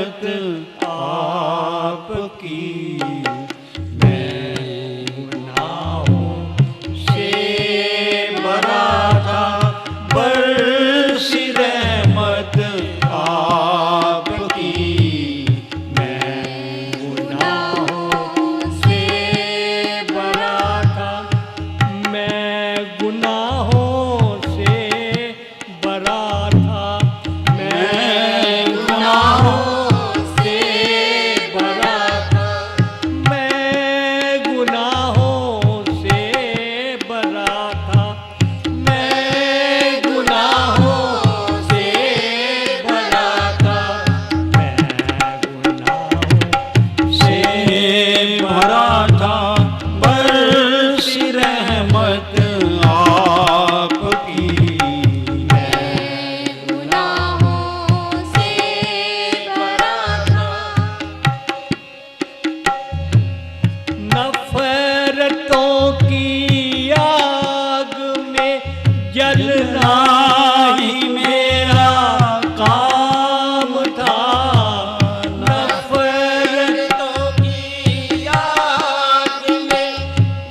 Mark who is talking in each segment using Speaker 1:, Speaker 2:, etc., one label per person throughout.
Speaker 1: रहमत आपकी। मैं गुनाहों से भरा था, बरसी रहमत आपकी। मैं गुनाहों से भरा था,
Speaker 2: मैं गुनाहों से भरा था,
Speaker 1: मैं गुनाहों से भरा था,
Speaker 2: मैं गुनाहों से भरा था,
Speaker 1: मैं गुनाहों से भरा था,
Speaker 2: मैं गुनाहों
Speaker 1: से भरा था, बरसी रहमत आपकी।
Speaker 3: मैं गुनाहों से भरा था,
Speaker 2: नफरतों की आग में जलना
Speaker 1: ही मेरा काम था, नफरतों की आग में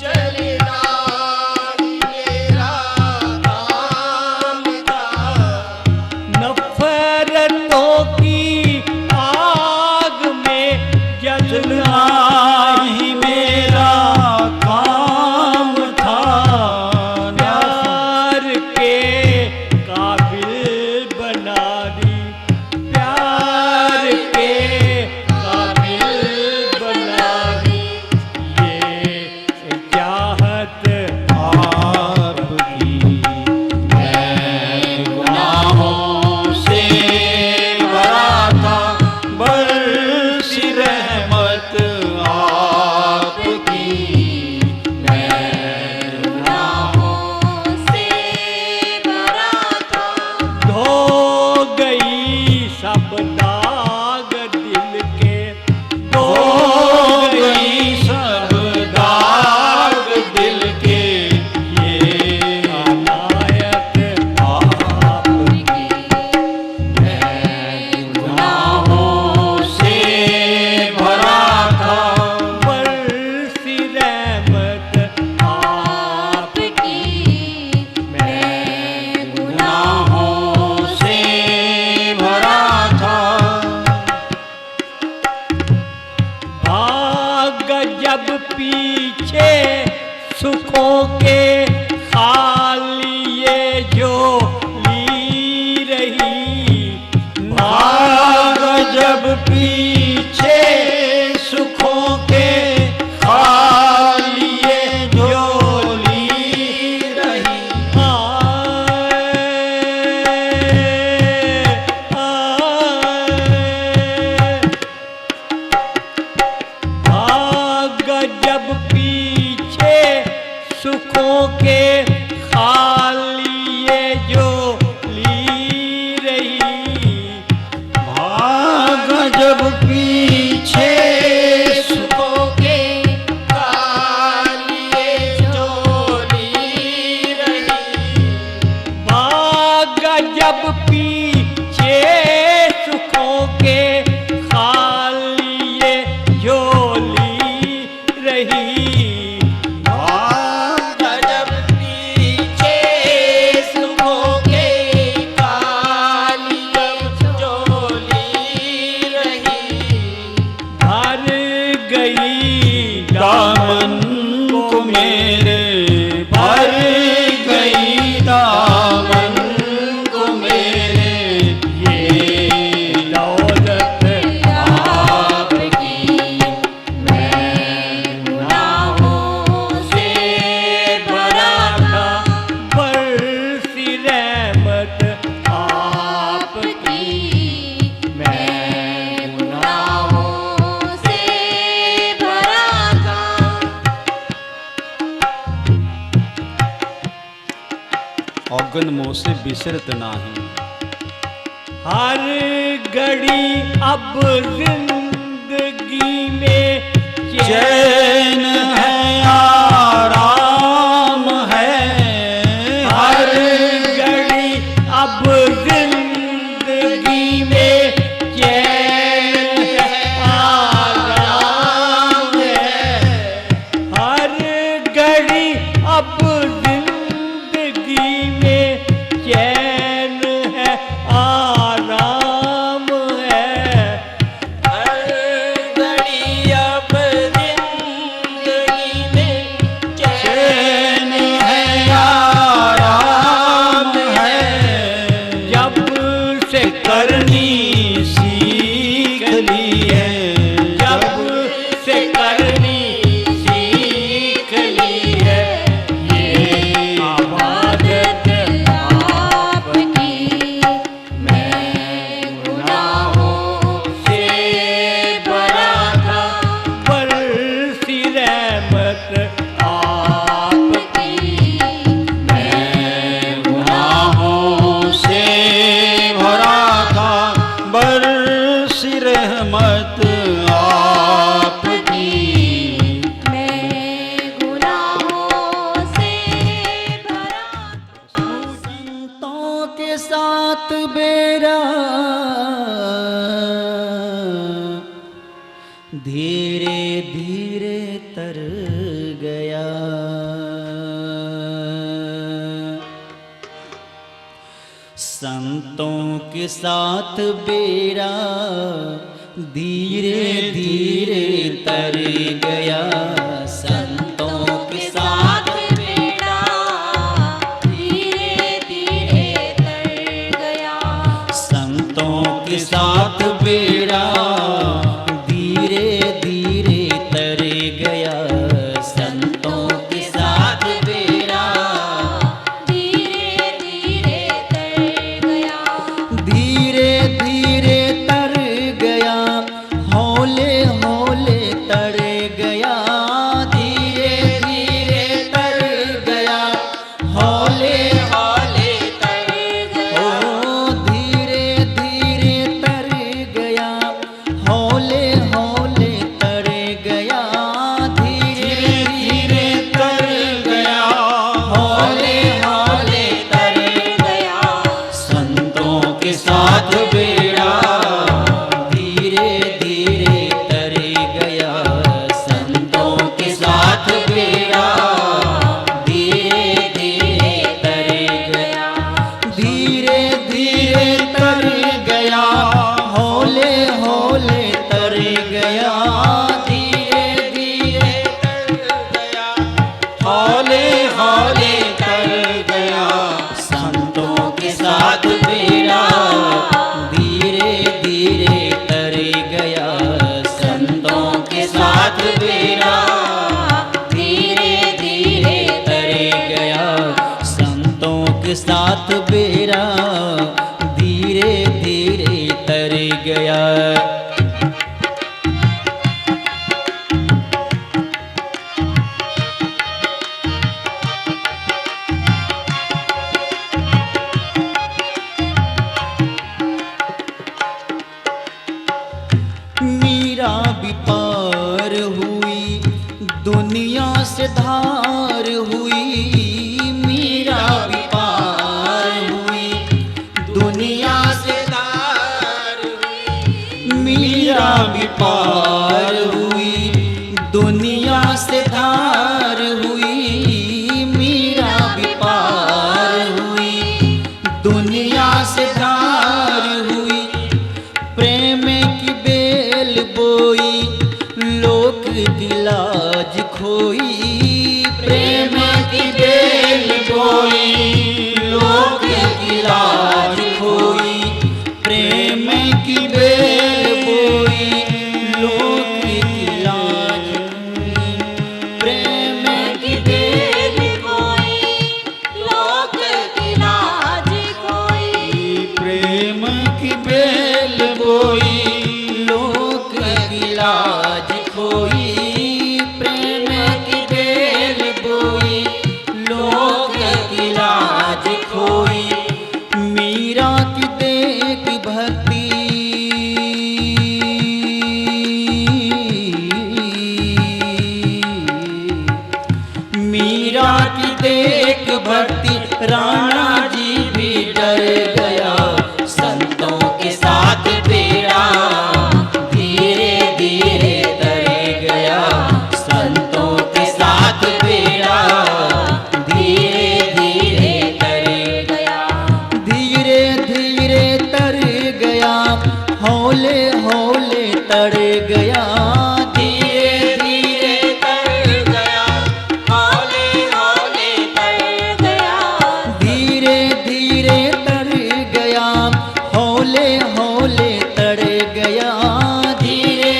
Speaker 1: जलना ही मेरा काम था,
Speaker 2: नफरतों की आग में जलना
Speaker 1: ही मेरा काम था,
Speaker 2: प्यार के काबिल बना दी, प्यार के काबिल बना दी, ये चाहत
Speaker 1: आपकी। मैं गुनाहों से भरा था, बरसी रहमत आपकी। मैं
Speaker 3: गुनाहों से भरा था,
Speaker 2: धो गई सब दाग दिल के, धो
Speaker 1: हो
Speaker 2: गई
Speaker 1: गई सब दाग दिल के, ये
Speaker 2: अनायत
Speaker 1: आपकी। मैं गुनाहों से भरा था,
Speaker 2: बरसी रहमत
Speaker 3: आपकी। मैं
Speaker 1: गुनाहों से भरा था,
Speaker 2: भाग जब पीछे सुखों के खाली ये जो ली रही,
Speaker 1: भाग जब पीछे सुखों के खाली ये झोली रही,
Speaker 2: भाग जब पीछे सुखों के खाली ये जो ली रही,
Speaker 1: भाग जब पीछे सुखों के खाली ये झोली रही,
Speaker 2: भाग जब पीछे सुखों के खाली ये झोली रही,
Speaker 1: भाग जब पीछे सुखों के खाली ये झोली रही,
Speaker 2: भर गई
Speaker 1: दामन को मेरे भर गई दामन को मेरे, ये
Speaker 2: दौलत
Speaker 1: आपकी। मैं गुनाहों से भरा था,
Speaker 2: बरसी रहमत आपकी।
Speaker 3: मैं गुनाहों से भरा था,
Speaker 1: औगन मोह से बिसरत नाही,
Speaker 2: हर घड़ी अब जिंदगी में
Speaker 1: चैन है आराम है,
Speaker 2: हर घड़ी अब जिंदगी में चैन है, जब से करनी सीख ली है, ये आबादत
Speaker 3: आपकी मैं गुनाहों
Speaker 2: से भरा था, बरसी रहमत आपकी।
Speaker 1: मैं गुनाहों से भरा था, बरसी रहमत आपकी।
Speaker 3: मैं गुनाहों से भरा
Speaker 4: संतों के साथ बेरा धीरे धीरे तर गया। संतों के साथ बेरा धीरे धीरे तर गया। संतों के साथ
Speaker 3: बेड़ा धीरे धीरे तर गया।
Speaker 4: संतों के साथ बेड़ा धीरे धीरे तर गया। संतों के साथ बेड़ा
Speaker 3: धीरे धीरे तर गया।
Speaker 4: धीरे धीरे तर गया। हौले हौले तर गया। धीरे धीरे तर गया। हौले हौले तर गया। ओ धीरे धीरे तर गया। हौले हौले तर गया। धीरे धीरे तर गया। हौले हौले तर
Speaker 3: गया।
Speaker 4: संतों के साथ बेड़ा धीरे धीरे तर गया। संतों के साथ बेड़ा धीरे धीरे तर गया। धीरे धीरे तर गया। हौले हौले तर गया। धीरे धीरे तर गया। हौले हौले तर गया। संतों के साथ बेड़ा धीरे धीरे तर गया। संतों के साथ बेड़ा
Speaker 3: धीरे धीरे
Speaker 4: तर गया। संतों के साथ बेड़ा धीरे धीरे तर गया। मीरा भी पार हुई दुनिया से धार हुई। मीरा भी पार हुई दुनिया से धार हुई। मीरा भी पार हुई दुनिया से धार हुई। मीरा भी पार हुई दुनिया से धार हुई। प्रेम की बेल बोई लोक की लाज खोई। प्रेम की बेल बोई लोक की लाज खोई। प्रेम की बेल बोई लोक की लाज खोई। प्रेम की
Speaker 3: बेल कोई लोक की लाज कोई।
Speaker 4: प्रेम की बेल बोई लोक की लाज खोई। प्रेम की बेल बोई लोक की लाज खोई। मीरा की देख भक्ति मीरा की देख भक्ति राणा जी भी डर गया। संतों के साथ बेड़ा धीरे धीरे तर गया। संतों के साथ बेड़ा धीरे धीरे तर गया। धीरे धीरे तर गया। हौले हौले तर गया। धीरे धीरे तर गया।
Speaker 3: हौले हौले तर गया।
Speaker 4: धीरे धीरे तर गया। हौले हौले तर गया। धीरे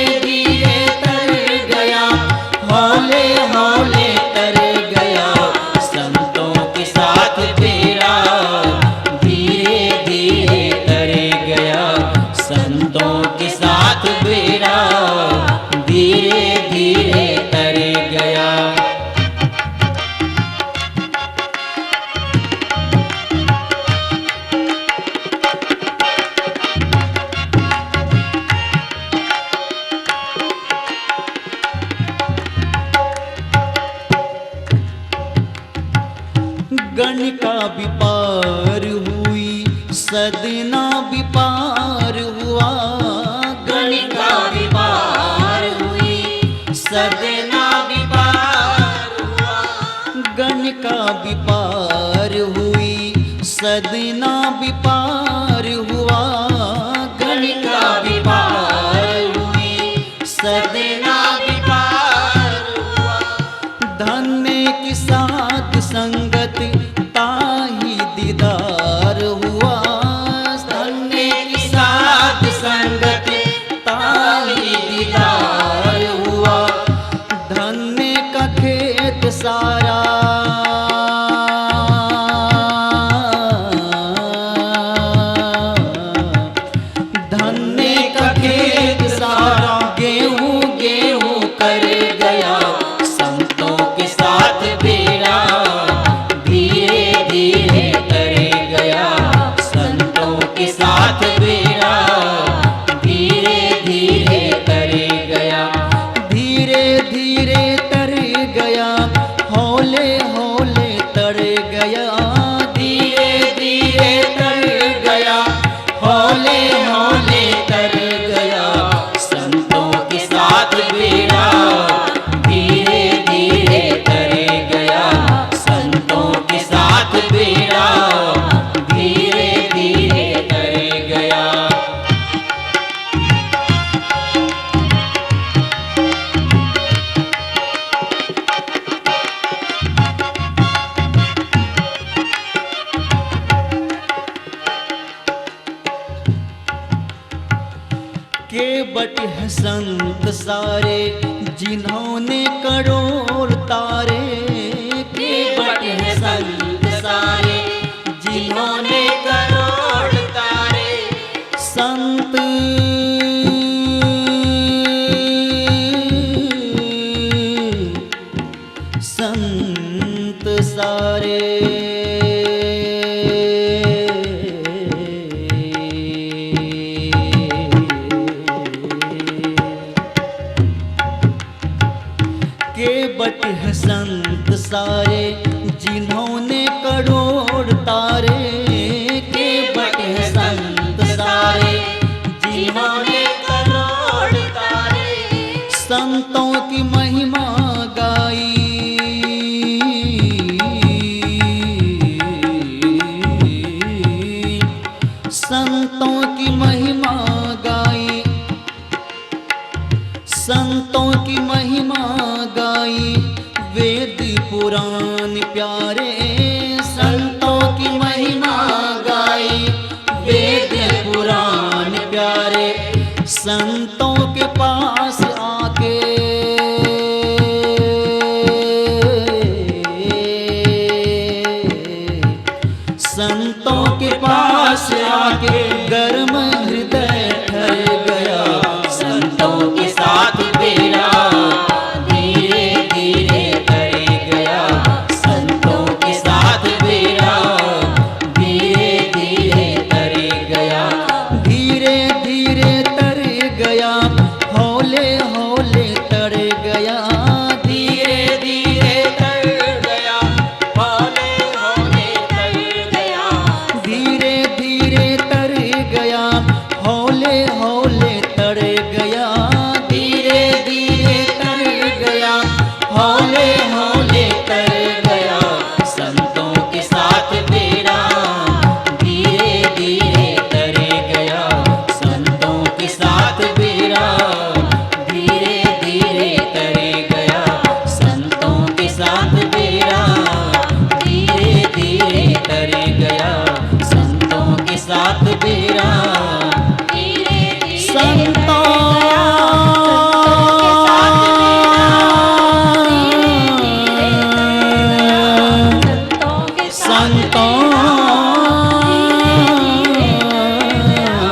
Speaker 4: विपार हुई, सदना विपार हुआ।
Speaker 3: गणिका विपार हुई, सदना विपार हुआ।
Speaker 4: धन्य की साथ संगत ताही दीदार हुआ।
Speaker 3: धन्य की साथ संगत
Speaker 4: ताही दीदार हुआ। धन्य का खेत सारा धन्य का खेत सारा गेहूं गेहूं कर गया।
Speaker 3: संतों के साथ बेड़ा धीरे धीरे कर गया। संतों के साथ बेड़ा धीरे धीरे कर गया।
Speaker 4: धीरे धीरे तर गया, हौले हौले तर गया।
Speaker 3: धीरे धीरे तर गया, हौले हौले तर गया। संतों के साथ बेड़ा धीरे धीरे तर गया। संतों के साथ बेड़ा धीरे धीरे तर गया।
Speaker 4: के बट है संत सारे जिन्होंने करोड़ तारे।
Speaker 3: के बट है संत सारे जिन्होंने करोड़ तारे।
Speaker 4: संत संत सारे के बट है संत सारे जिन्होंने करोड़ तारे।
Speaker 3: के बट है संत सारे जिन्होंने करोड़ तारे।
Speaker 4: संतों की महिमा गाई, संतों की महिमा गाई, संतों की महिमा गाई। वेद पुराण प्यारे संतों की महिमा गाई।
Speaker 3: वेद पुराण प्यारे
Speaker 4: संतों के पास आके संतों के पास आके गर्म हृदय ठहर गया।
Speaker 3: संतों के साथ बेड़ा धीरे धीरे कर गया। संतों के साथ बेड़ा धीरे धीरे कर गया।
Speaker 4: धीरे धीरे तर गया, हौले हौले तर गया।
Speaker 3: धीरे धीरे तर गया, हौले हौले तर गया।
Speaker 4: धीरे धीरे तर गया, हौले हौले तर गया।
Speaker 3: धीरे धीरे तर गया, हौले हौले तर गया। संतों के साथ बेड़ा धीरे धीरे तर गया। संतों के साथ बेड़ा धीरे धीरे तर गया। संतों के साथ बेड़ा धीरे धीरे तर गया। संतों के साथ बेड़ा धीरे धीरे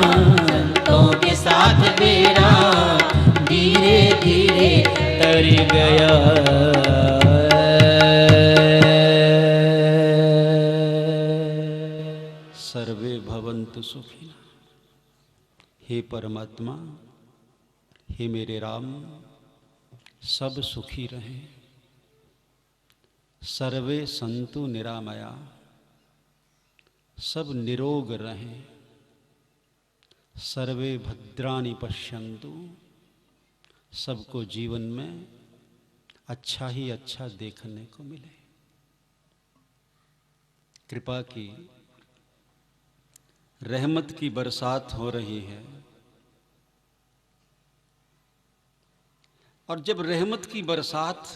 Speaker 3: संतों के साथ बेड़ा धीरे धीरे तर गया।
Speaker 1: सर्वे भवन्तु सुखिनः। हे परमात्मा, हे मेरे राम, सब सुखी रहें। सर्वे संतु निरामया, सब निरोग रहें। सर्वे भद्राणि पश्यन्तु, सबको जीवन में अच्छा ही अच्छा देखने को मिले। कृपा की, रहमत की बरसात हो रही है। और जब रहमत की बरसात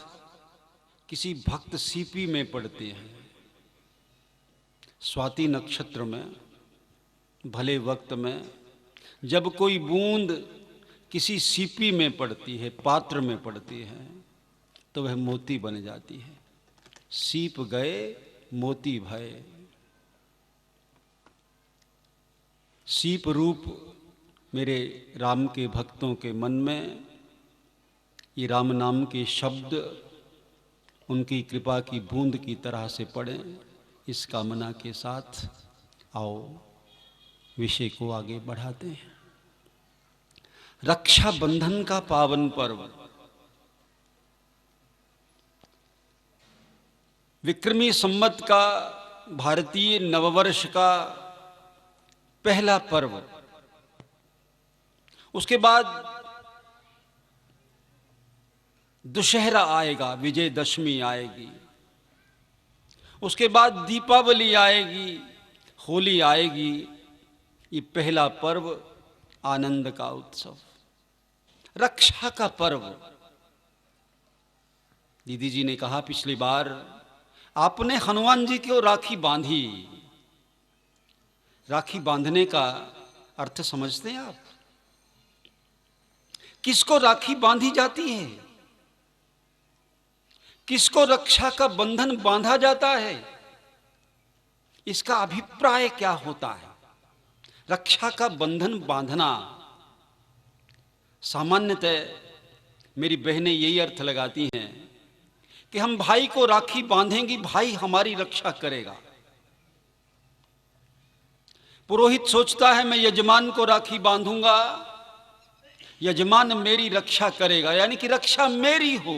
Speaker 1: किसी भक्त सीपी में पड़ती है, स्वाति नक्षत्र में, भले वक्त में, जब कोई बूंद किसी सीपी में पड़ती है, पात्र में पड़ती है, तो वह मोती बन जाती है। सीप गए मोती भये। सीप रूप मेरे राम के भक्तों के मन में ये राम नाम के शब्द उनकी कृपा की बूंद की तरह से पड़े, इस कामना के साथ आओ विषय को आगे बढ़ाते हैं। रक्षाबंधन का पावन पर्व, विक्रमी संवत का, भारतीय नववर्ष का पहला पर्व। उसके बाद दुशहरा आएगा, विजयदशमी आएगी, उसके बाद दीपावली आएगी, होली आएगी। ये पहला पर्व आनंद का उत्सव, रक्षा का पर्व। दीदी जी ने कहा पिछली बार आपने हनुमान जी को राखी बांधी। राखी बांधने का अर्थ समझते हैं आप? किसको राखी बांधी जाती है? किसको रक्षा का बंधन बांधा जाता है? इसका अभिप्राय क्या होता है? रक्षा का बंधन बांधना सामान्यतः मेरी बहनें यही अर्थ लगाती हैं कि हम भाई को राखी बांधेंगी, भाई हमारी रक्षा करेगा। पुरोहित सोचता है मैं यजमान को राखी बांधूंगा, यजमान मेरी रक्षा करेगा, यानी कि रक्षा मेरी हो।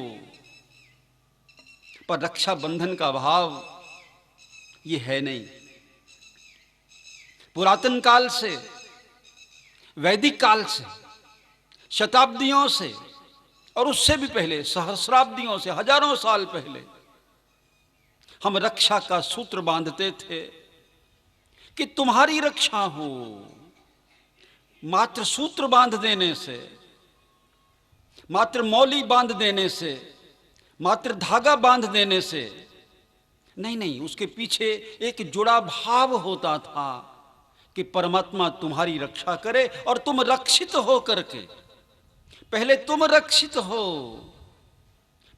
Speaker 1: पर रक्षा बंधन का भाव ये है नहीं। पुरातन काल से, वैदिक काल से, शताब्दियों से और उससे भी पहले सहस्राब्दियों से, हजारों साल पहले हम रक्षा का सूत्र बांधते थे कि तुम्हारी रक्षा हो। मात्र सूत्र बांध देने से, मात्र मौली बांध देने से, मात्र धागा बांध देने से नहीं, उसके पीछे एक जुड़ा भाव होता था कि परमात्मा तुम्हारी रक्षा करे और तुम रक्षित हो करके, पहले तुम रक्षित हो,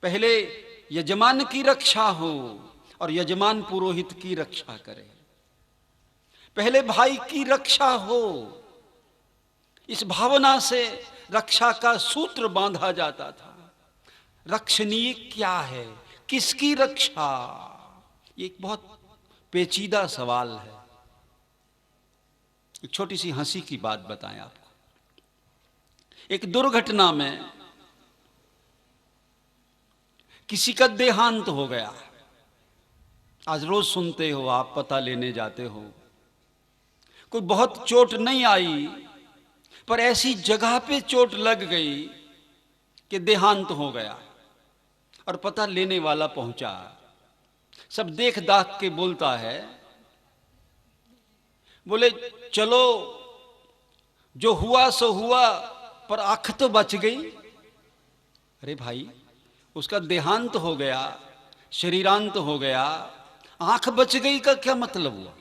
Speaker 1: पहले यजमान की रक्षा हो और यजमान पुरोहित की रक्षा करे, पहले भाई की रक्षा हो। इस भावना से रक्षा का सूत्र बांधा जाता था। रक्षणीय क्या है, किसकी रक्षा? ये एक बहुत पेचीदा सवाल है। एक छोटी सी हंसी की बात बताएं आपको। एक दुर्घटना में किसी का देहांत हो गया। आज रोज सुनते हो आप, पता लेने जाते हो, कोई बहुत चोट नहीं आई पर ऐसी जगह पे चोट लग गई कि देहांत हो गया और पता लेने वाला पहुंचा। सब देख दाख के बोलता है, बोले चलो जो हुआ सो हुआ पर आंख तो बच गई। अरे भाई, उसका देहांत हो गया, शरीरांत हो गया, आंख बच गई का क्या मतलब हुआ?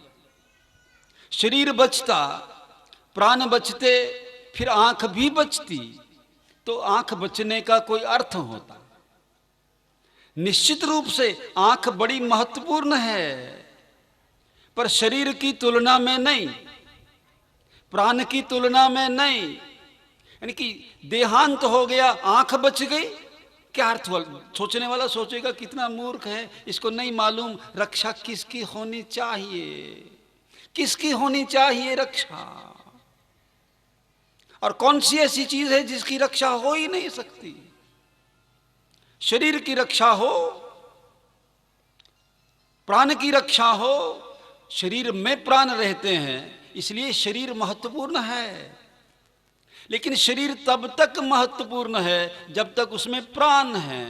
Speaker 1: शरीर बचता, प्राण बचते, फिर आंख भी बचती तो आंख बचने का कोई अर्थ होता। निश्चित रूप से आंख बड़ी महत्वपूर्ण है, पर शरीर की तुलना में नहीं, प्राण की तुलना में नहीं। यानी कि देहांत हो गया, आंख बच गई, क्या अर्थ हुआ? सोचने वाला सोचेगा कितना मूर्ख है, इसको नहीं मालूम रक्षा किसकी होनी चाहिए, किसकी होनी चाहिए रक्षा, और कौन सी ऐसी चीज है जिसकी रक्षा हो ही नहीं सकती। शरीर की रक्षा हो, प्राण की रक्षा हो, शरीर में प्राण रहते हैं इसलिए शरीर महत्वपूर्ण है। लेकिन शरीर तब तक महत्वपूर्ण है जब तक उसमें प्राण है।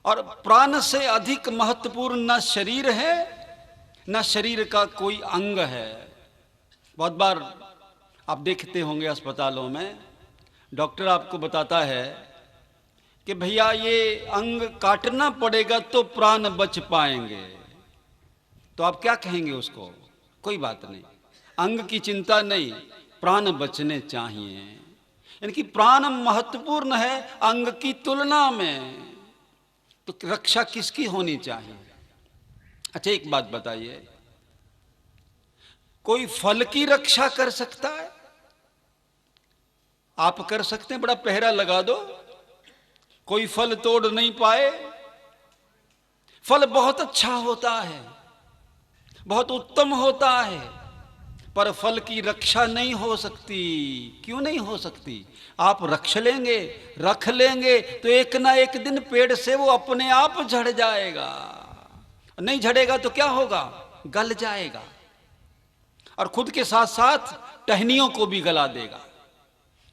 Speaker 1: और प्राण से अधिक महत्वपूर्ण न शरीर है, न शरीर का कोई अंग है। बहुत बार आप देखते होंगे अस्पतालों में डॉक्टर आपको बताता है कि भैया ये अंग काटना पड़ेगा तो प्राण बच पाएंगे। तो आप क्या कहेंगे उसको? कोई बात नहीं, अंग की चिंता नहीं, प्राण बचने चाहिए। यानी कि प्राण महत्वपूर्ण है अंग की तुलना में। तो रक्षा किसकी होनी चाहिए? अच्छा एक बात बताइए, कोई फल की रक्षा कर सकता है? आप कर सकते हैं, बड़ा पहरा लगा दो, कोई फल तोड़ नहीं पाए। फल बहुत अच्छा होता है, बहुत उत्तम होता है, पर फल की रक्षा नहीं हो सकती। क्यों नहीं हो सकती? आप रख लेंगे, रख लेंगे तो एक ना एक दिन पेड़ से वो अपने आप झड़ जाएगा। नहीं झड़ेगा तो क्या होगा? गल जाएगा, और खुद के साथ साथ टहनियों को भी गला देगा।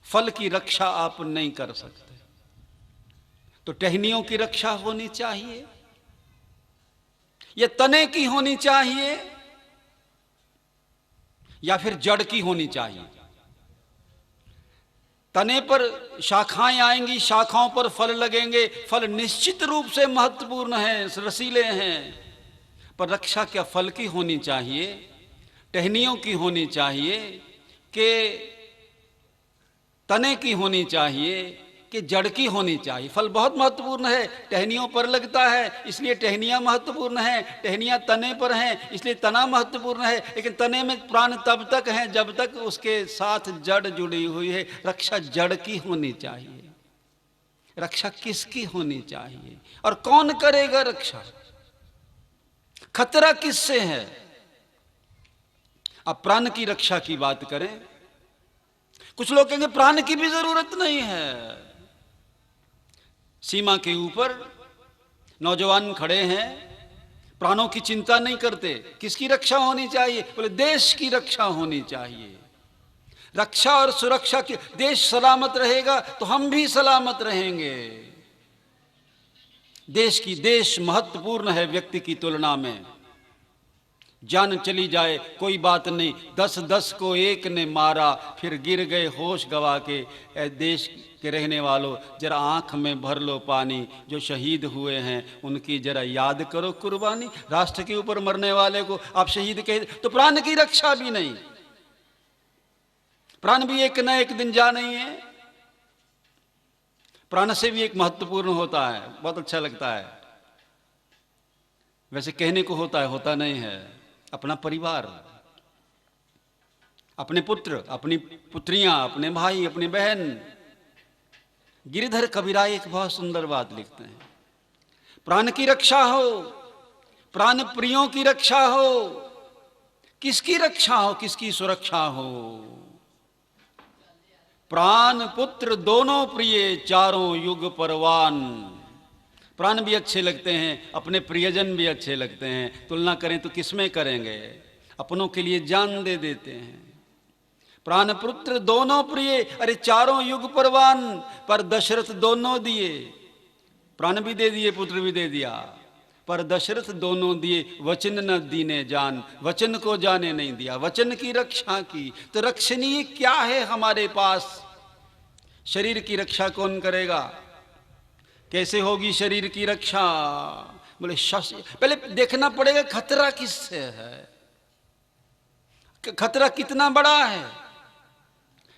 Speaker 1: फल की रक्षा आप नहीं कर सकते, तो टहनियों की रक्षा होनी चाहिए, ये तने की होनी चाहिए, या फिर जड़ की होनी चाहिए। तने पर शाखाएं आएंगी, शाखाओं पर फल लगेंगे, फल निश्चित रूप से महत्वपूर्ण हैं, रसीले हैं, पर रक्षा क्या फल की होनी चाहिए, टहनियों की होनी चाहिए, कि तने की होनी चाहिए, कि जड़ की होनी चाहिए? फल बहुत महत्वपूर्ण है, टहनियों पर लगता है इसलिए टहनियां महत्वपूर्ण हैं, टहनियां तने पर हैं इसलिए तना महत्वपूर्ण है। लेकिन तने में प्राण तब तक है जब तक उसके साथ जड़ जुड़ी हुई है। रक्षा जड़ की होनी चाहिए। रक्षा किसकी होनी चाहिए और कौन करेगा रक्षा? खतरा किससे है? अब प्राण की रक्षा की बात करें, कुछ लोग कहेंगे प्राण की भी जरूरत नहीं है। सीमा के ऊपर नौजवान खड़े हैं, प्राणों की चिंता नहीं करते। किसकी रक्षा होनी चाहिए? बोले देश की रक्षा होनी चाहिए। रक्षा और सुरक्षा की, देश सलामत रहेगा तो हम भी सलामत रहेंगे। देश महत्वपूर्ण है व्यक्ति की तुलना में। जान चली जाए कोई बात नहीं, 10-10 को एक ने मारा, फिर गिर गए होश गवा के। ए देश के रहने वालों, जरा आंख में भर लो पानी, जो शहीद हुए हैं उनकी जरा याद करो कुर्बानी। राष्ट्र के ऊपर मरने वाले को आप शहीद कह, तो प्राण की रक्षा भी नहीं। प्राण भी एक न एक दिन जाना ही है। प्राण से भी एक महत्वपूर्ण होता है, बहुत अच्छा लगता है, वैसे कहने को होता है, होता नहीं है। अपना परिवार, अपने पुत्र, अपनी पुत्रियां, अपने भाई, अपनी बहन। गिरिधर कबीराई एक बहुत सुंदर बात लिखते हैं, प्राण की रक्षा हो, प्राण प्रियों की रक्षा हो। किसकी रक्षा हो, किसकी सुरक्षा हो? प्राण पुत्र दोनों प्रिय, चारों युग परवान। प्राण भी अच्छे लगते हैं, अपने प्रियजन भी अच्छे लगते हैं। तुलना करें तो किसमें करेंगे? अपनों के लिए जान दे देते हैं। प्राण पुत्र दोनों प्रिय, अरे चारों युग परवान। पर दशरथ दोनों दिए, प्राण भी दे दिए, पुत्र भी दे दिया, पर दशरथ दोनों दिए, वचन न दीने जान, वचन को जाने नहीं दिया, वचन की रक्षा की। तो रक्षणीय क्या है हमारे पास? शरीर की रक्षा कौन करेगा? कैसे होगी शरीर की रक्षा? बोले पहले देखना पड़ेगा खतरा किससे है, खतरा कितना बड़ा है।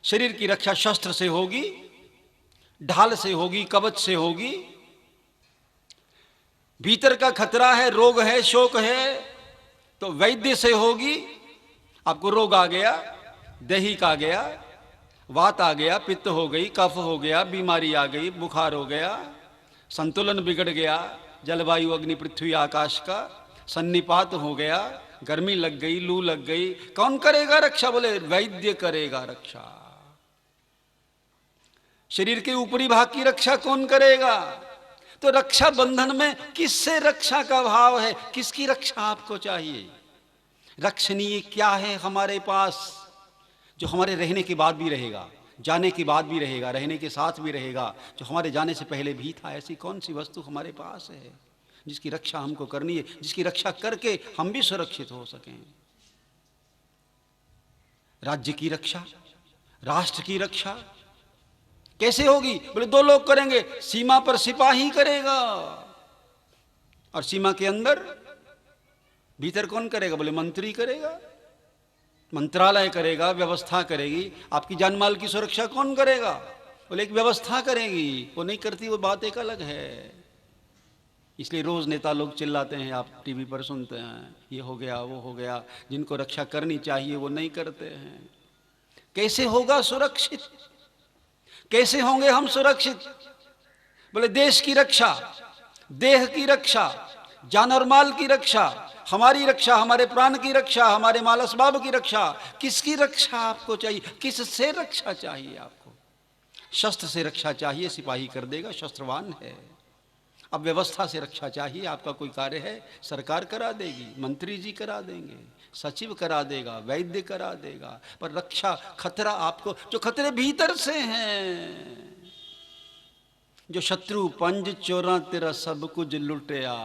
Speaker 1: शरीर की रक्षा शस्त्र से होगी, ढाल से होगी, कवच से होगी। भीतर का खतरा है, रोग है, शोक है, तो वैद्य से होगी। आपको रोग आ गया, दैहिक आ गया, वात आ गया, पित्त हो गई, कफ हो गया, बीमारी आ गई, बुखार हो गया, संतुलन बिगड़ गया, जलवायु अग्नि पृथ्वी आकाश का सन्निपात हो गया, गर्मी लग गई, लू लग गई, कौन करेगा रक्षा? बोले वैद्य करेगा रक्षा। शरीर के ऊपरी भाग की रक्षा कौन करेगा? तो रक्षा बंधन में किससे रक्षा का भाव है? किसकी रक्षा आपको चाहिए? रक्षणीय क्या है हमारे पास जो हमारे रहने के बाद भी रहेगा? जाने के बाद भी रहेगा, रहने के साथ भी रहेगा, जो हमारे जाने से पहले भी था। ऐसी कौन सी वस्तु हमारे पास है जिसकी रक्षा हमको करनी है, जिसकी रक्षा करके हम भी सुरक्षित हो सकें? राज्य की रक्षा, राष्ट्र की रक्षा कैसे होगी? बोले दो लोग करेंगे, सीमा पर सिपाही करेगा और सीमा के अंदर भीतर कौन करेगा? बोले मंत्री करेगा, मंत्रालय करेगा, व्यवस्था करेगी। आपकी जान माल की सुरक्षा कौन करेगा? बोले एक व्यवस्था करेगी। वो नहीं करती, वो बात एक अलग है। इसलिए रोज नेता लोग चिल्लाते हैं, आप टीवी पर सुनते हैं, ये हो गया वो हो गया। जिनको रक्षा करनी चाहिए वो नहीं करते हैं। कैसे होगा सुरक्षित? कैसे होंगे हम सुरक्षित? बोले देश की रक्षा, देह की रक्षा, जान और माल की रक्षा, हमारी रक्षा, हमारे प्राण की रक्षा, हमारे माल असबाब की रक्षा। किसकी रक्षा आपको चाहिए? किससे रक्षा चाहिए आपको? शस्त्र से रक्षा चाहिए, सिपाही कर देगा, शस्त्रवान है। अब व्यवस्था से रक्षा चाहिए, आपका कोई कार्य है, सरकार करा देगी, मंत्री जी करा देंगे, सचिव करा देगा, वैद्य करा देगा। पर रक्षा, खतरा आपको, जो खतरे भीतर से हैं, जो शत्रु पंज चोरा तेरा सब कुछ लुटिया,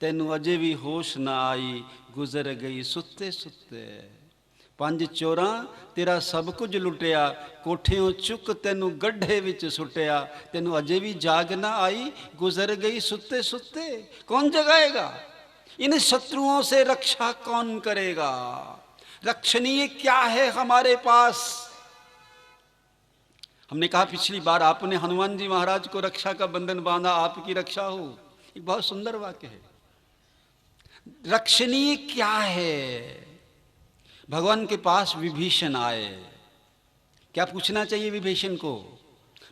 Speaker 1: तेनू अजे भी होश ना आई, गुजर गई सुत्ते सुत्ते। पंज चोरा तेरा सब कुछ लुटिया, कोठियों चुक तेनू गड्ढे विच सुटिया, तेनू अजे भी जाग ना आई, गुजर गई सुत्ते सुत्ते। कौन जगाएगा? इन शत्रुओं से रक्षा कौन करेगा? रक्षणीय क्या है हमारे पास? हमने कहा पिछली बार, आपने हनुमान जी महाराज को रक्षा का बंधन बांधा, आपकी रक्षा हो। एक बहुत सुंदर वाक्य है। रक्षणीय क्या है? भगवान के पास विभीषण आए, क्या पूछना चाहिए विभीषण को?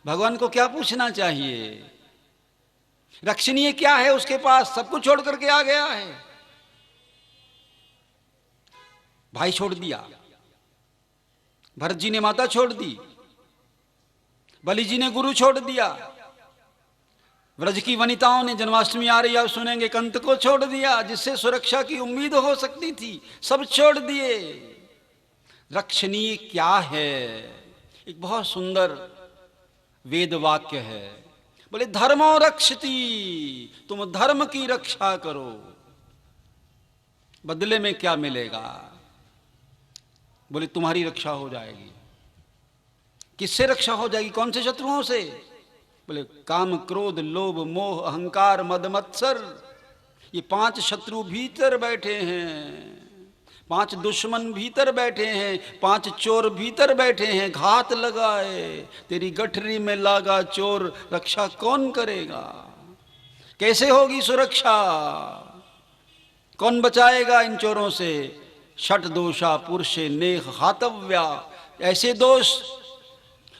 Speaker 1: भगवान को क्या पूछना चाहिए? रक्षणीय क्या है उसके पास? सब कुछ छोड़ करके आ गया है। भाई छोड़ दिया, भरत जी ने माता छोड़ दी, बलि जी ने गुरु छोड़ दिया, व्रज की वनिताओं ने, जन्माष्टमी आ रही है सुनेंगे, कंत को छोड़ दिया, जिससे सुरक्षा की उम्मीद हो सकती थी, सब छोड़ दिए। रक्षणीय क्या है? एक बहुत सुंदर वेद वाक्य है, बोले धर्मो रक्षति, तुम धर्म की रक्षा करो। बदले में क्या मिलेगा? बोले तुम्हारी रक्षा हो जाएगी। किससे रक्षा हो जाएगी? कौन से शत्रुओं से? बोले काम, क्रोध, लोभ, मोह, अहंकार, मद, मत्सर। ये 5 शत्रु भीतर बैठे हैं, 5 दुश्मन भीतर बैठे हैं, 5 चोर भीतर बैठे हैं। घात लगाए, तेरी गठरी में लागा चोर, रक्षा कौन करेगा? कैसे होगी सुरक्षा? कौन बचाएगा इन चोरों से? षट दोषा पुरुषे नेह हातव्या। ऐसे दोष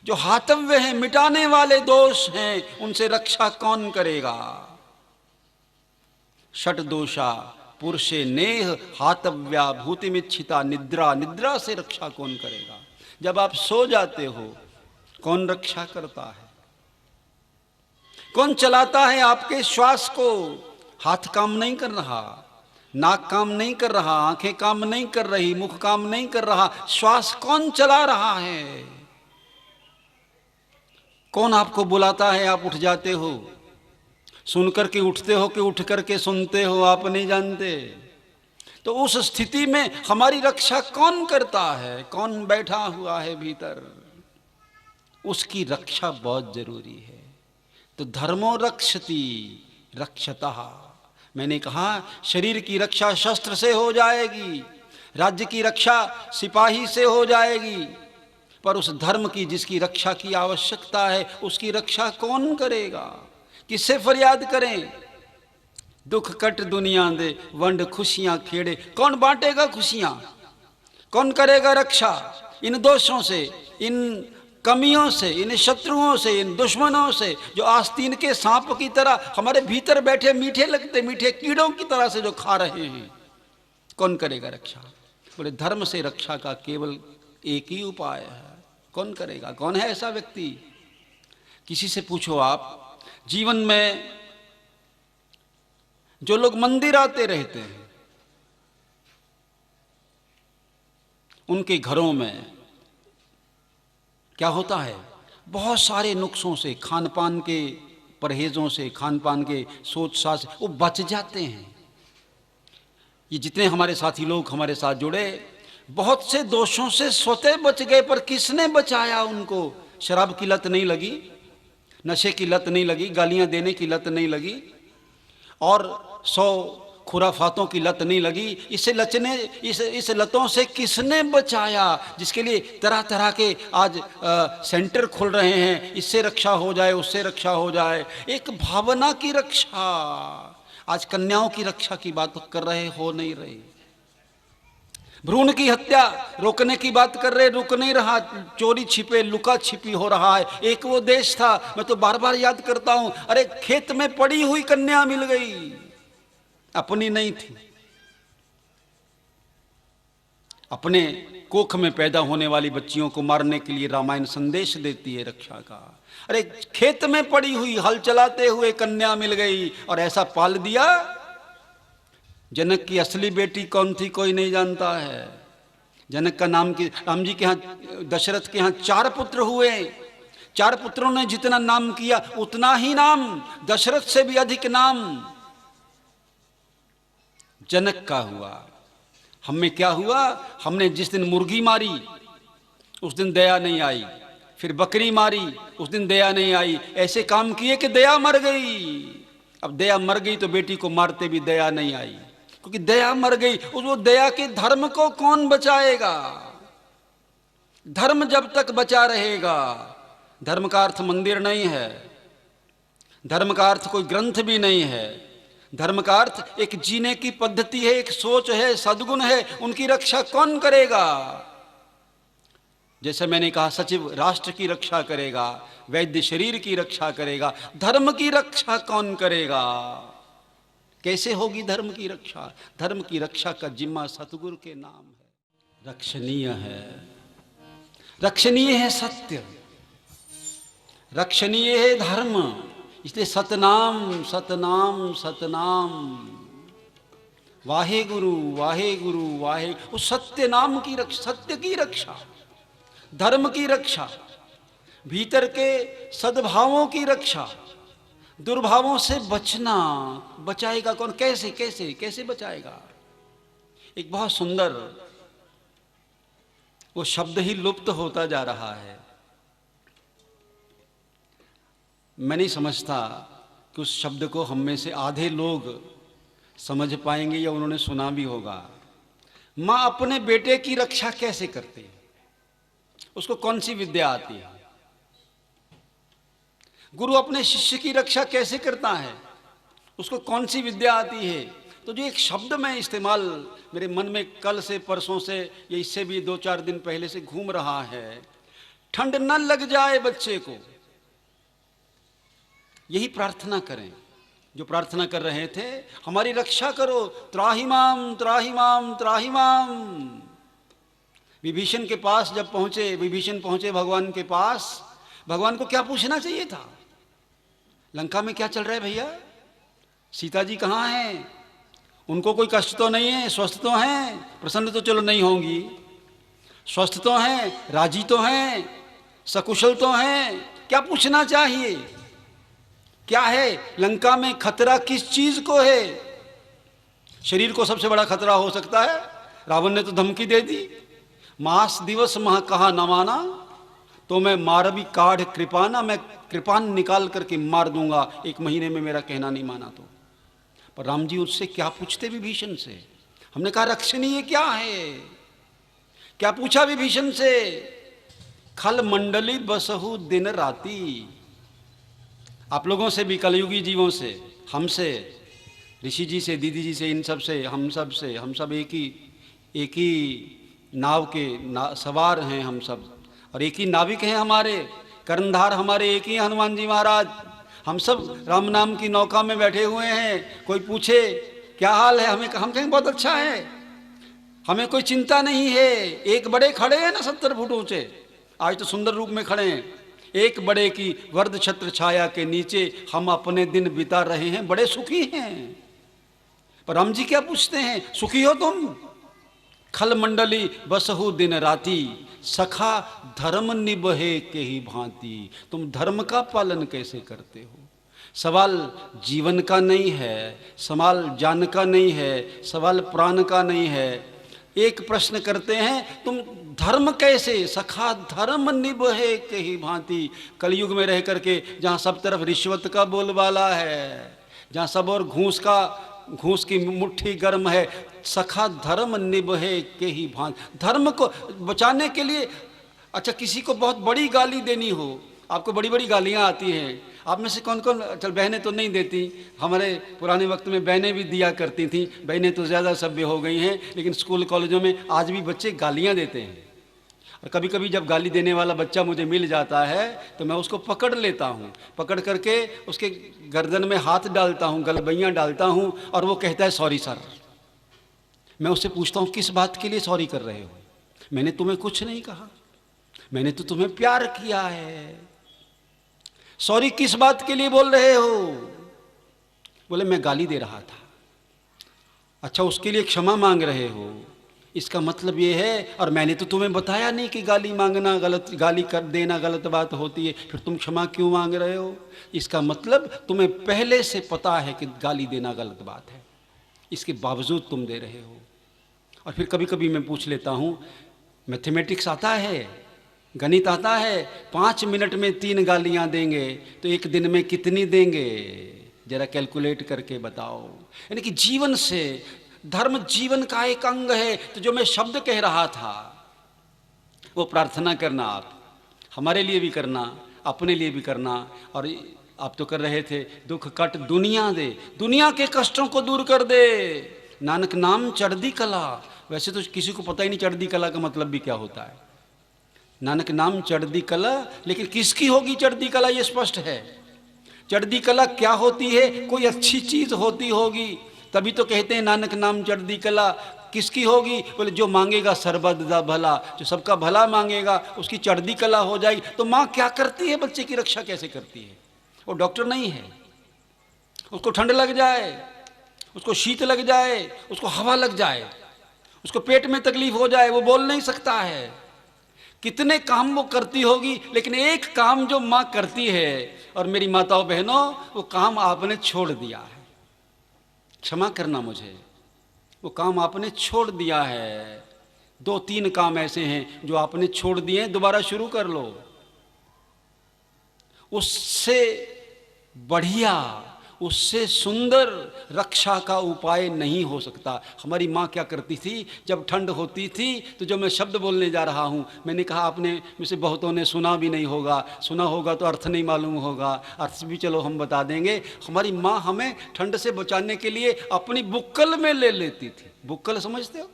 Speaker 1: जो हातव्य हैं, मिटाने वाले दोष हैं, उनसे रक्षा कौन करेगा? षट दोषा पुरुषे नेह हातव्या भूतिमिच्छिता निद्रा। निद्रा से रक्षा कौन करेगा? जब आप सो जाते हो, कौन रक्षा करता है? कौन चलाता है आपके श्वास को? हाथ काम नहीं कर रहा, नाक काम नहीं कर रहा, आंखें काम नहीं कर रही, मुख काम नहीं कर रहा, श्वास कौन चला रहा है? कौन आपको बुलाता है, आप उठ जाते हो? सुन करके उठते हो कि उठ करके सुनते हो, आप नहीं जानते। तो उस स्थिति में हमारी रक्षा कौन करता है? कौन बैठा हुआ है भीतर? उसकी रक्षा बहुत जरूरी है। तो धर्मो रक्षति रक्षतः। मैंने कहा शरीर की रक्षा शस्त्र से हो जाएगी, राज्य की रक्षा सिपाही से हो जाएगी, पर उस धर्म की जिसकी रक्षा की आवश्यकता है, उसकी रक्षा कौन करेगा? किससे फरियाद करें? दुख कट दुनिया दे, वंड खुशियां खेड़े। कौन बांटेगा खुशियां? कौन करेगा रक्षा इन दोषों से, इन कमियों से, इन शत्रुओं से, इन दुश्मनों से, जो आस्तीन के सांप की तरह हमारे भीतर बैठे, मीठे लगते मीठे कीड़ों की तरह से जो खा रहे हैं? कौन करेगा रक्षा? बोले धर्म से रक्षा का केवल एक ही उपाय है। कौन करेगा? कौन है ऐसा व्यक्ति? किसी से पूछो आप, जीवन में जो लोग मंदिर आते रहते हैं, उनके घरों में क्या होता है, बहुत सारे नुक्सों से, खान पान के परहेजों से, खान पान के सोच साज से वो बच जाते हैं। ये जितने हमारे साथी लोग हमारे साथ जुड़े, बहुत से दोषों से स्वतः बच गए, पर किसने बचाया उनको? शराब की लत नहीं लगी, नशे की लत नहीं लगी, गालियां देने की लत नहीं लगी, और 100 खुराफातों की लत नहीं लगी। इस लतों से किसने बचाया? जिसके लिए तरह तरह के आज सेंटर खुल रहे हैं, इससे रक्षा हो जाए, उससे रक्षा हो जाए। एक भावना की रक्षा, आज कन्याओं की रक्षा की बात कर रहे, हो नहीं रही। भ्रूण की हत्या रोकने की बात कर रहे, रुक नहीं रहा, चोरी छिपे लुका छिपी हो रहा है। एक वो देश था, मैं तो बार बार याद करता हूं, अरे खेत में पड़ी हुई कन्या मिल गई, अपनी नहीं थी, अपने कोख में पैदा होने वाली बच्चियों को मारने के लिए रामायण संदेश देती है रक्षा का। अरे खेत में पड़ी हुई हल चलाते हुए कन्या मिल गई और ऐसा पाल दिया। जनक की असली बेटी कौन थी कोई नहीं जानता है। जनक का नाम की, राम जी के यहाँ, दशरथ के यहाँ 4 पुत्र हुए। 4 पुत्रों ने जितना नाम किया उतना ही नाम, दशरथ से भी अधिक नाम जनक का हुआ। हम में क्या हुआ? हमने जिस दिन मुर्गी मारी उस दिन दया नहीं आई, फिर बकरी मारी उस दिन दया नहीं आई, ऐसे काम किए कि दया मर गई। अब दया मर गई तो बेटी को मारते भी दया नहीं आई, क्योंकि दया मर गई। वो दया के धर्म को कौन बचाएगा? धर्म जब तक बचा रहेगा, धर्म का अर्थ मंदिर नहीं है, धर्म का अर्थ कोई ग्रंथ भी नहीं है, धर्म का अर्थ एक जीने की पद्धति है, एक सोच है, सद्गुण है। उनकी रक्षा कौन करेगा? जैसे मैंने कहा, सचिव राष्ट्र की रक्षा करेगा, वैद्य शरीर की रक्षा करेगा, धर्म की रक्षा कौन करेगा? कैसे होगी धर्म की रक्षा? धर्म की रक्षा का जिम्मा सतगुरु के नाम है। रक्षणीय है, रक्षणीय है सत्य, रक्षणीय है धर्म। इसलिए सतनाम सतनाम सतनाम, वाहे गुरु वाहे गुरु वाहे। उस सत्य नाम की रक्षा, सत्य की रक्षा, धर्म की रक्षा, भीतर के सद्भावों की रक्षा, दुर्भावों से बचना। बचाएगा कौन? कैसे कैसे कैसे बचाएगा? एक बहुत सुंदर, वो शब्द ही लुप्त होता जा रहा है। मैं नहीं समझता कि उस शब्द को हम में से आधे लोग समझ पाएंगे या उन्होंने सुना भी होगा। माँ अपने बेटे की रक्षा कैसे करती है? उसको कौन सी विद्या आती है? गुरु अपने शिष्य की रक्षा कैसे करता है? उसको कौन सी विद्या आती है? तो जो एक शब्द मैं इस्तेमाल मेरे मन में कल से परसों से या इससे भी 2-4 दिन पहले से घूम रहा है, ठंड न लग जाए बच्चे को, यही प्रार्थना करें जो प्रार्थना कर रहे थे, हमारी रक्षा करो, त्राहिमाम त्राहिमाम त्राहिमाम। विभीषण के पास जब पहुंचे, विभीषण पहुंचे भगवान के पास, भगवान को क्या पूछना चाहिए था? लंका में क्या चल रहा है भैया? सीता जी कहाँ हैं? उनको कोई कष्ट तो नहीं है? स्वस्थ तो हैं? प्रसन्न तो चलो नहीं होंगी, स्वस्थ तो हैं, राजी तो हैं, सकुशल तो हैं। क्या पूछना चाहिए? क्या है लंका में खतरा? किस चीज को है? शरीर को सबसे बड़ा खतरा हो सकता है। रावण ने तो धमकी दे दी, मास दिवस मह कहा न माना तो मैं मारवी काढ़ कृपाना, मैं कृपान निकाल करके मार दूंगा 1 महीने में मेरा कहना नहीं माना तो। पर राम जी उससे क्या पूछते विभीषण से? हमने कहा रक्षणीय क्या है? क्या पूछा विभीषण से? खल मंडली बसहु दिन राती। आप लोगों से भी, कलयुगी जीवों से, हमसे, ऋषि जी से, दीदी जी से, इन सब से, हम सब एक ही नाव के सवार हैं हम सब, और एक ही नाविक हैं हमारे, कर्णधार हमारे एक ही हनुमान जी महाराज। हम सब राम नाम की नौका में बैठे हुए हैं। कोई पूछे क्या हाल है, हम कहें बहुत अच्छा है, हमें कोई चिंता नहीं है। एक बड़े खड़े हैं ना 70 फुट ऊंचे, आज तो सुंदर रूप में खड़े हैं। एक बड़े की वर्द छत्र छाया के नीचे हम अपने दिन बिता रहे हैं, बड़े सुखी हैं। पर राम जी क्या पूछते हैं? सुखी हो तुम? खल मंडली बसहु दिन राती, सखा धर्म निबहे के ही भांति। तुम धर्म का पालन कैसे करते हो? सवाल जीवन का नहीं है, सवाल जान का नहीं है, सवाल प्राण का नहीं है। एक प्रश्न करते हैं, तुम धर्म कैसे? सखा धर्म निबहे के ही भांति। कलयुग में रह करके जहाँ सब तरफ रिश्वत का बोलबाला है, जहाँ सब और घूस की मुट्ठी गर्म है, सखा धर्म निबहे के ही भांति। धर्म को बचाने के लिए, अच्छा किसी को बहुत बड़ी गाली देनी हो, आपको बड़ी बड़ी गालियाँ आती हैं, आप में से कौन कौन, चल बहनें तो नहीं देती, हमारे पुराने वक्त में बहनें भी दिया करती थीं, बहनें तो ज़्यादा सभ्य हो गई हैं, लेकिन स्कूल कॉलेजों में आज भी बच्चे गालियाँ देते हैं। और कभी कभी जब गाली देने वाला बच्चा मुझे मिल जाता है तो मैं उसको पकड़ लेता हूँ, पकड़ करके उसके गर्दन में हाथ डालता हूँ, गलबैयाँ डालता हूँ, और वो कहता है सॉरी सर। मैं उससे पूछता हूँ किस बात के लिए सॉरी कर रहे हो? मैंने तुम्हें कुछ नहीं कहा, मैंने तो तुम्हें प्यार किया है, सॉरी किस बात के लिए बोल रहे हो? बोले मैं गाली दे रहा था। अच्छा उसके लिए क्षमा मांग रहे हो, इसका मतलब ये है, और मैंने तो तुम्हें बताया नहीं कि गाली मांगना गलत, गाली कर देना गलत बात होती है, फिर तुम क्षमा क्यों मांग रहे हो? इसका मतलब तुम्हें पहले से पता है कि गाली देना गलत बात है, इसके बावजूद तुम दे रहे हो। और फिर कभी कभी मैं पूछ लेता हूँ, मैथमेटिक्स आता है, गणित आता है, 5 मिनट में 3 गालियाँ देंगे तो एक दिन में कितनी देंगे? जरा कैलकुलेट करके बताओ। यानी कि जीवन से, धर्म जीवन का एक अंग है। तो जो मैं शब्द कह रहा था वो प्रार्थना करना, आप हमारे लिए भी करना, अपने लिए भी करना। और आप तो कर रहे थे, दुख कट दुनिया दे, दुनिया के कष्टों को दूर कर दे, नानक नाम चढ़दी कला। वैसे तो किसी को पता ही नहीं चढ़दी कला का मतलब भी क्या होता है। नानक नाम चढ़दी कला, लेकिन किसकी होगी चढ़दी कला ये स्पष्ट है। चढ़दी कला क्या होती है? कोई अच्छी चीज होती होगी, तभी तो कहते हैं नानक नाम चढ़दी कला। किसकी होगी? बोले जो मांगेगा सर्बद दा भला, जो सबका भला मांगेगा उसकी चढ़दी कला हो जाएगी। तो माँ क्या करती है? बच्चे की रक्षा कैसे करती है? वो डॉक्टर नहीं है, उसको ठंड लग जाए, उसको शीत लग जाए, उसको हवा लग जाए, उसको पेट में तकलीफ हो जाए, वो बोल नहीं सकता है। कितने काम वो करती होगी, लेकिन एक काम जो माँ करती है, और मेरी माताओं बहनों, वो काम आपने छोड़ दिया है। क्षमा करना मुझे, वो काम आपने छोड़ दिया है। 2-3 काम ऐसे हैं जो आपने छोड़ दिए, दोबारा शुरू कर लो। उससे बढ़िया, उससे सुंदर रक्षा का उपाय नहीं हो सकता। हमारी माँ क्या करती थी, जब ठंड होती थी तो जो मैं शब्द बोलने जा रहा हूँ, मैंने कहा आपने में से बहुतों ने सुना भी नहीं होगा, सुना होगा तो अर्थ नहीं मालूम होगा, अर्थ भी चलो हम बता देंगे। हमारी माँ हमें ठंड से बचाने के लिए अपनी बुक्कल में ले लेती थी। बुक्कल समझते हो?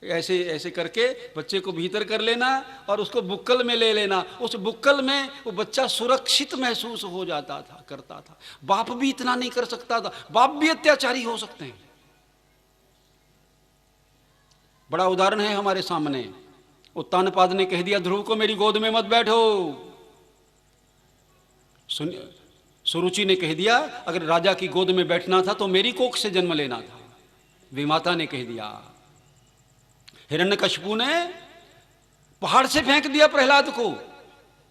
Speaker 1: ऐसे ऐसे करके बच्चे को भीतर कर लेना और उसको बुक्कल में ले लेना। उस बुक्कल में वो बच्चा सुरक्षित महसूस हो जाता था, करता था। बाप भी इतना नहीं कर सकता था, बाप भी अत्याचारी हो सकते हैं। बड़ा उदाहरण है हमारे सामने। उत्तानपाद ने कह दिया ध्रुव को मेरी गोद में मत बैठो। सुरुचि ने कह दिया अगर राजा की गोद में बैठना था तो मेरी कोख से जन्म लेना था। विमाता ने कह दिया। हिरण्यकशिपु ने पहाड़ से फेंक दिया प्रहलाद को।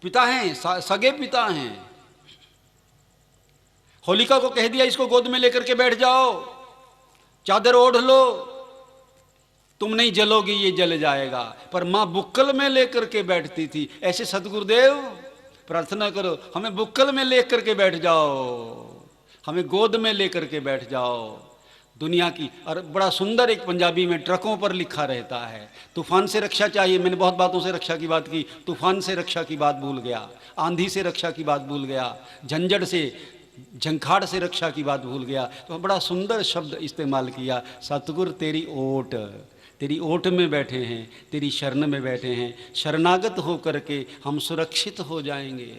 Speaker 1: पिता हैं, सगे पिता हैं। होलिका को कह दिया इसको गोद में लेकर के बैठ जाओ, चादर ओढ़ लो, तुम नहीं जलोगी ये जल जाएगा। पर मां बुक्कल में लेकर के बैठती थी। ऐसे सदगुरुदेव प्रार्थना करो हमें बुक्कल में लेकर के बैठ जाओ, हमें गोद में लेकर के बैठ जाओ। दुनिया की, और बड़ा सुंदर एक पंजाबी में ट्रकों पर लिखा रहता है, तूफान से रक्षा चाहिए। मैंने बहुत बातों से रक्षा की बात की, तूफान से रक्षा की बात भूल गया, आंधी से रक्षा की बात भूल गया, झंझट से, झंखाड़ से रक्षा की बात भूल गया। तो बड़ा सुंदर शब्द इस्तेमाल किया, सतगुर तेरी ओट, तेरी ओट में बैठे हैं, तेरी शरण में बैठे हैं। शरणागत होकर के हम सुरक्षित हो जाएंगे,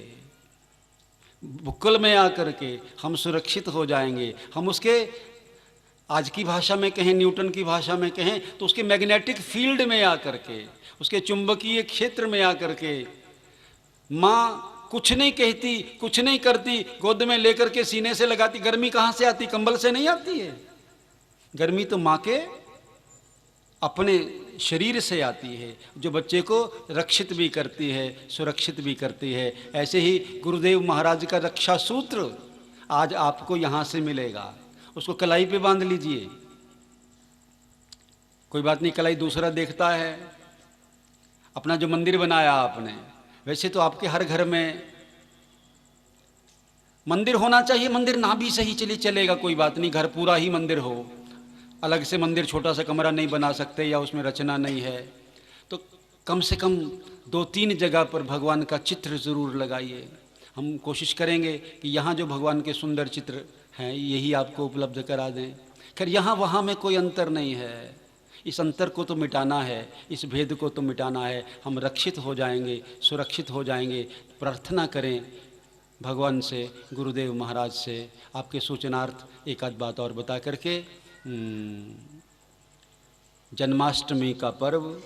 Speaker 1: बुक्कल में आकर के हम सुरक्षित हो जाएंगे। हम उसके, आज की भाषा में कहें, न्यूटन की भाषा में कहें तो उसके मैग्नेटिक फील्ड में आकर के, उसके चुंबकीय क्षेत्र में आकर के, माँ कुछ नहीं कहती, कुछ नहीं करती, गोद में लेकर के सीने से लगाती। गर्मी कहाँ से आती? कंबल से नहीं आती है। गर्मी तो माँ के अपने शरीर से आती है, जो बच्चे को रक्षित भी करती है, सुरक्षित भी करती है। ऐसे ही गुरुदेव महाराज का रक्षा सूत्र आज आपको यहाँ से मिलेगा, उसको कलाई पे बांध लीजिए। कोई बात नहीं, कलाई दूसरा देखता है। अपना जो मंदिर बनाया आपने, वैसे तो आपके हर घर में मंदिर होना चाहिए, मंदिर ना भी सही चलेगा, कोई बात नहीं, घर पूरा ही मंदिर हो। अलग से मंदिर छोटा सा कमरा नहीं बना सकते या उसमें रचना नहीं है, तो कम से कम 2-3 जगह पर भगवान का चित्र ज़रूर लगाइए। हम कोशिश करेंगे कि यहाँ जो भगवान के सुंदर चित्र हैं यही आपको उपलब्ध करा दें। खैर यहाँ वहाँ में कोई अंतर नहीं है, इस अंतर को तो मिटाना है, इस भेद को तो मिटाना है। हम रक्षित हो जाएंगे, सुरक्षित हो जाएंगे। प्रार्थना करें भगवान से, गुरुदेव महाराज से। आपके सूचनार्थ एक आध बात और बता करके, जन्माष्टमी का पर्व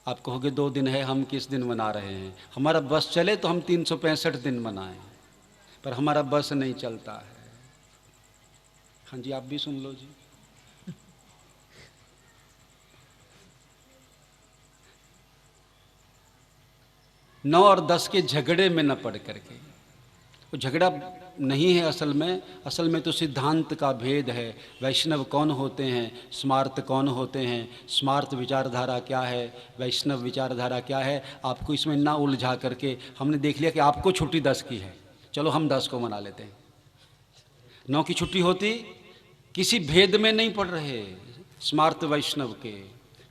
Speaker 1: आप कहोगे 2 दिन है, हम किस दिन मना रहे हैं? हमारा बस चले तो हम 365 दिन मनाएं, पर हमारा बस नहीं चलता है। हाँ जी, आप भी सुन लो जी। 9 और 10 के झगड़े में न पड़ करके, वो झगड़ा नहीं है असल में तो सिद्धांत का भेद है। वैष्णव कौन होते हैं, स्मार्त कौन होते हैं, स्मार्त विचारधारा क्या है, वैष्णव विचारधारा क्या है, आपको इसमें ना उलझा करके हमने देख लिया कि आपको छुट्टी 10 की है, चलो हम 10 को मना लेते हैं। 9 की छुट्टी होती, किसी भेद में नहीं पड़ रहे स्मार्त वैष्णव के,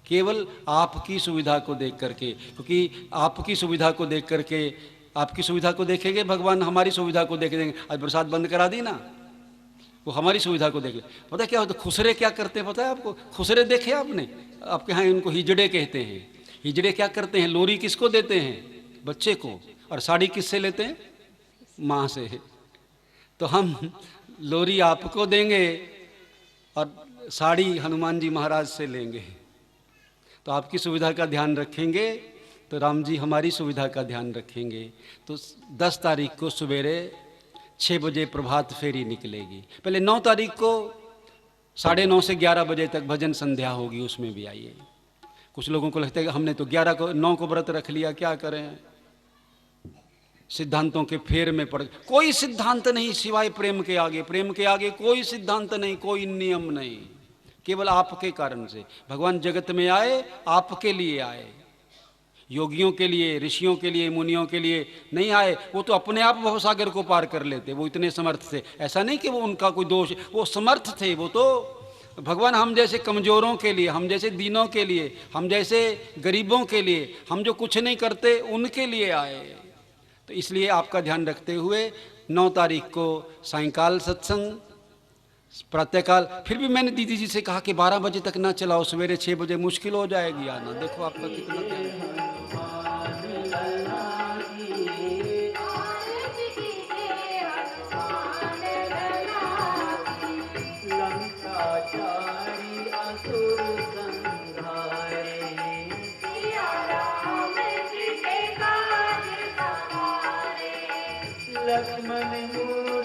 Speaker 1: केवल आपकी सुविधा को देख करके, क्योंकि आपकी सुविधा को देख करके, आपकी सुविधा को देखेंगे भगवान, हमारी सुविधा को देख देंगे। आज बरसात बंद करा दी ना, वो हमारी सुविधा को देख ले। पता है क्या होता, खुसरे क्या करते हैं पता है आपको? खुसरे देखे आपने? आपके यहाँ उनको हिजड़े कहते हैं। हिजड़े क्या करते हैं, लोरी किसको देते हैं? बच्चे को। और साड़ी किससे लेते हैं? माँ से। तो हम लोरी आपको देंगे और साड़ी हनुमान जी महाराज से लेंगे। तो आपकी सुविधा का ध्यान रखेंगे तो राम जी हमारी सुविधा का ध्यान रखेंगे। तो 10 तारीख को सवेरे 6 बजे प्रभात फेरी निकलेगी। पहले 9 तारीख को 9:30 से 11 बजे तक भजन संध्या होगी, उसमें भी आइए। कुछ लोगों को लगता है कि हमने तो 9 को व्रत रख लिया, क्या करें, सिद्धांतों के फेर में पड़। कोई सिद्धांत नहीं सिवाय प्रेम के आगे, प्रेम के आगे कोई सिद्धांत नहीं, कोई नियम नहीं, केवल आपके कारण से। भगवान जगत में आए, आपके लिए आए, योगियों के लिए, ऋषियों के लिए, मुनियों के लिए नहीं आए। वो तो अपने आप भवसागर को पार कर लेते, वो इतने समर्थ थे। ऐसा नहीं कि वो उनका कोई दोष, वो समर्थ थे। वो तो भगवान हम जैसे कमजोरों के लिए, हम जैसे दीनों के लिए, हम जैसे गरीबों के लिए, हम जो कुछ नहीं करते उनके लिए आए। तो इसलिए आपका ध्यान रखते हुए 9 तारीख को सायंकाल सत्संग, प्रातःकाल। फिर भी मैंने दीदी जी से कहा कि 12 बजे तक ना चलाओ, सवेरे 6 बजे मुश्किल हो जाएगी आना। देखो आपका कितना ध्यान।
Speaker 2: लक्ष्मण